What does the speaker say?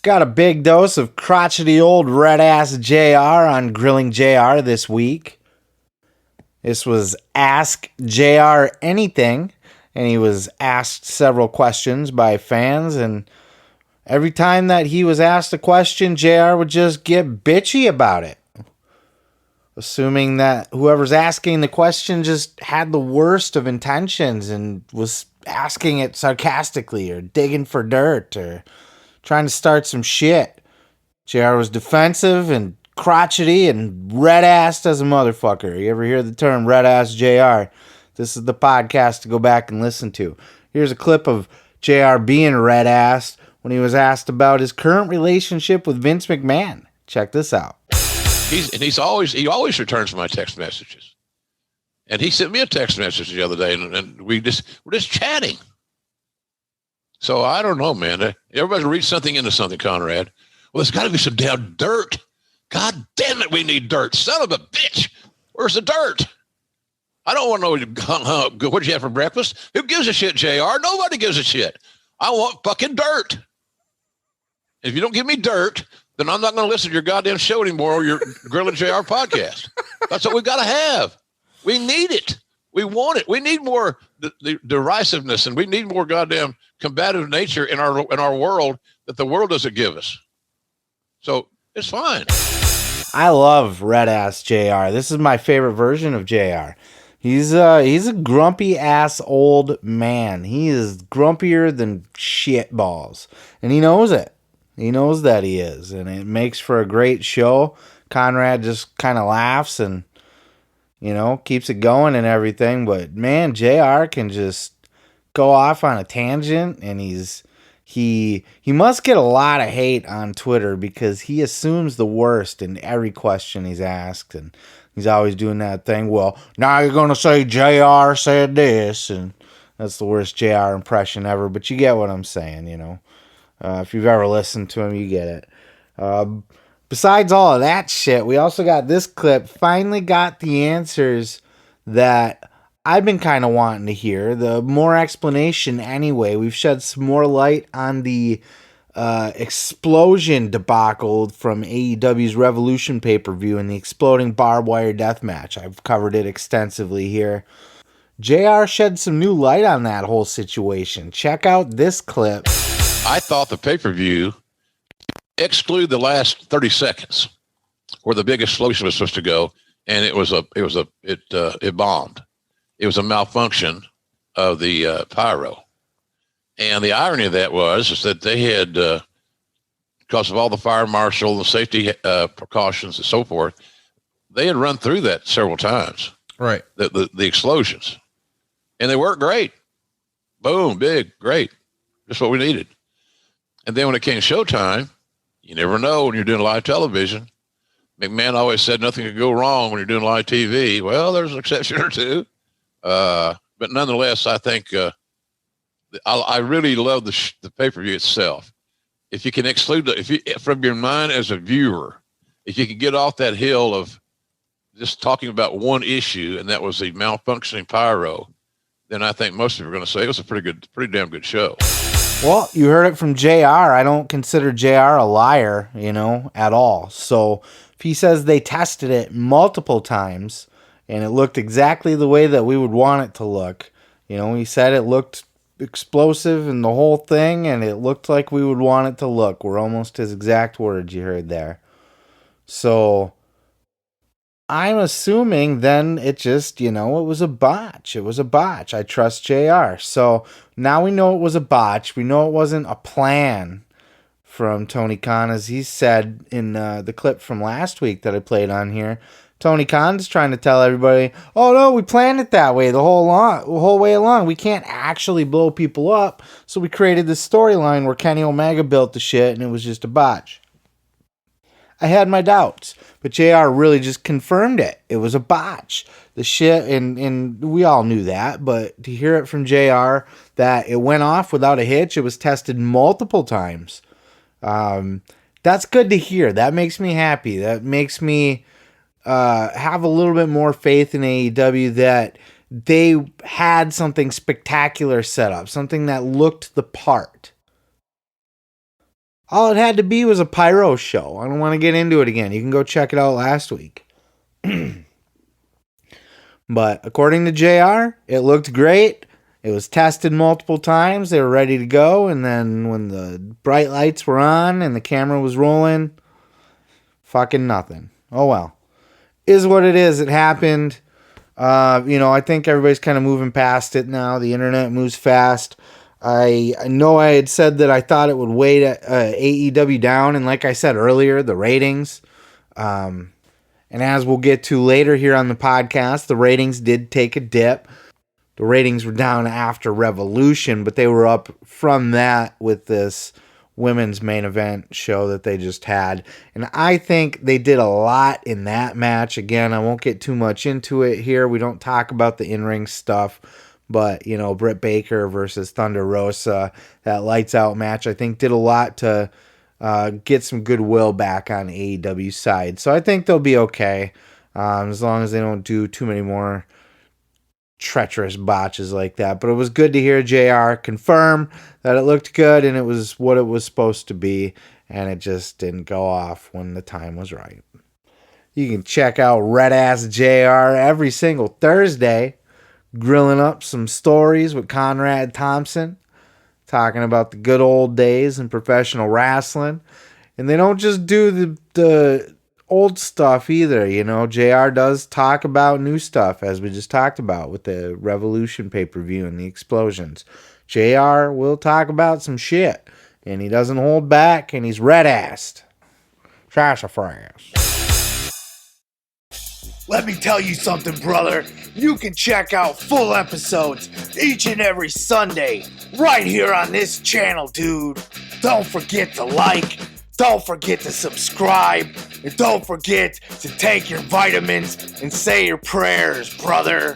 Got a big dose of crotchety old red-ass JR on Grilling JR this week. This was Ask JR Anything, and he was asked several questions by fans, and every time that he was asked a question, JR would just get bitchy about it. Assuming that whoever's asking the question just had the worst of intentions and was asking it sarcastically or digging for dirt or trying to start some shit. JR was defensive and crotchety and red-assed as a motherfucker. You ever hear the term red-ass JR? This is the podcast to go back and listen to. Here's a clip of JR being red-assed when he was asked about his current relationship with Vince McMahon. Check this out. He always returns my text messages. And he sent me a text message the other day, and we're just chatting. So I don't know, man. Everybody's read something into something, Conrad. Well, there's got to be some damn dirt. God damn it, we need dirt. Son of a bitch. Where's the dirt? I don't want to know what you have for breakfast. Who gives a shit, JR? Nobody gives a shit. I want fucking dirt. If you don't give me dirt, then I'm not going to listen to your goddamn show anymore or your Grilling JR podcast. That's what we got to have. We need it. We want it. We need more the derisiveness, and we need more goddamn combative nature in our world that the world doesn't give us. So it's fine. I love red ass JR. This is my favorite version of JR. He's a grumpy ass old man. He is grumpier than shit balls, and he knows it. He knows that he is, and it makes for a great show. Conrad just kind of laughs and, keeps it going and everything. But man, JR can just go off on a tangent, and he must get a lot of hate on Twitter because he assumes the worst in every question he's asked, and he's always doing that thing. Well, now you're gonna say JR said this, and that's the worst JR impression ever. But you get what I'm saying, if you've ever listened to him, you get it. Besides all of that shit, we also got this clip. Finally got the answers that I've been kind of wanting to hear. The more explanation anyway. We've shed some more light on the explosion debacle from AEW's Revolution pay-per-view and the exploding barbed wire death match. I've covered it extensively here. JR shed some new light on that whole situation. Check out this clip. I thought the pay-per-view, exclude the last 30 seconds where the big explosion was supposed to go, and it bombed. It was a malfunction of the pyro. And the irony of that is that they had, because of all the fire marshal, the safety precautions and so forth, they had run through that several times. Right. The explosions. And they worked great. Boom, big, great. Just what we needed. And then when it came showtime, you never know when you're doing live television. McMahon always said nothing could go wrong when you're doing live TV. Well, there's an exception or two. But nonetheless, I think I really love the pay-per-view itself. If you can exclude from your mind as a viewer, if you can get off that hill of just talking about one issue, and that was the malfunctioning pyro, then I think most of you are going to say it was a pretty damn good show. Well, you heard it from JR. I don't consider JR a liar, at all. So if he says they tested it multiple times and it looked exactly the way that we would want it to look, he said it looked explosive and the whole thing, and it looked like we would want it to look. Were almost his exact words you heard there. So I'm assuming then it just, it was a botch. It was a botch. I trust JR. So now we know it was a botch. We know it wasn't a plan from Tony Khan, as he said in the clip from last week that I played on here. Tony Khan's trying to tell everybody, oh no, we planned it that way the whole way along. We can't actually blow people up. So we created this storyline where Kenny Omega built the shit and it was just a botch. I had my doubts, but JR really just confirmed it. It was a botch. The shit, and we all knew that, but to hear it from JR that it went off without a hitch, it was tested multiple times. That's good to hear. That makes me happy. That makes me have a little bit more faith in AEW that they had something spectacular set up, something that looked the part. All it had to be was a pyro show. I don't want to get into it again. You can go check it out last week. But according to JR, it looked great. It was tested multiple times. They were ready to go. And then when the bright lights were on and the camera was rolling, fucking nothing. Oh well. Is what it is. It happened. I think everybody's kind of moving past it now. The internet moves fast. I know I had said that I thought it would weigh AEW down. And like I said earlier, the ratings. And as we'll get to later here on the podcast, the ratings did take a dip. The ratings were down after Revolution, but they were up from that with this women's main event show that they just had. And I think they did a lot in that match. Again, I won't get too much into it here. We don't talk about the in-ring stuff. But, Britt Baker versus Thunder Rosa, that lights out match, I think did a lot to get some goodwill back on AEW's side. So I think they'll be okay, as long as they don't do too many more treacherous botches like that. But it was good to hear JR confirm that it looked good and it was what it was supposed to be, and it just didn't go off when the time was right. You can check out Red Ass JR every single Thursday, grilling up some stories with Conrad Thompson, talking about the good old days in professional wrestling. And they don't just do the old stuff either. JR does talk about new stuff, as we just talked about with the Revolution pay-per-view and the explosions. JR will talk about some shit, and he doesn't hold back, and he's red-assed. Sassafras. Let me tell you something, brother. You can check out full episodes each and every Sunday right here on this channel, dude. Don't forget to like, don't forget to subscribe, and don't forget to take your vitamins and say your prayers, brother.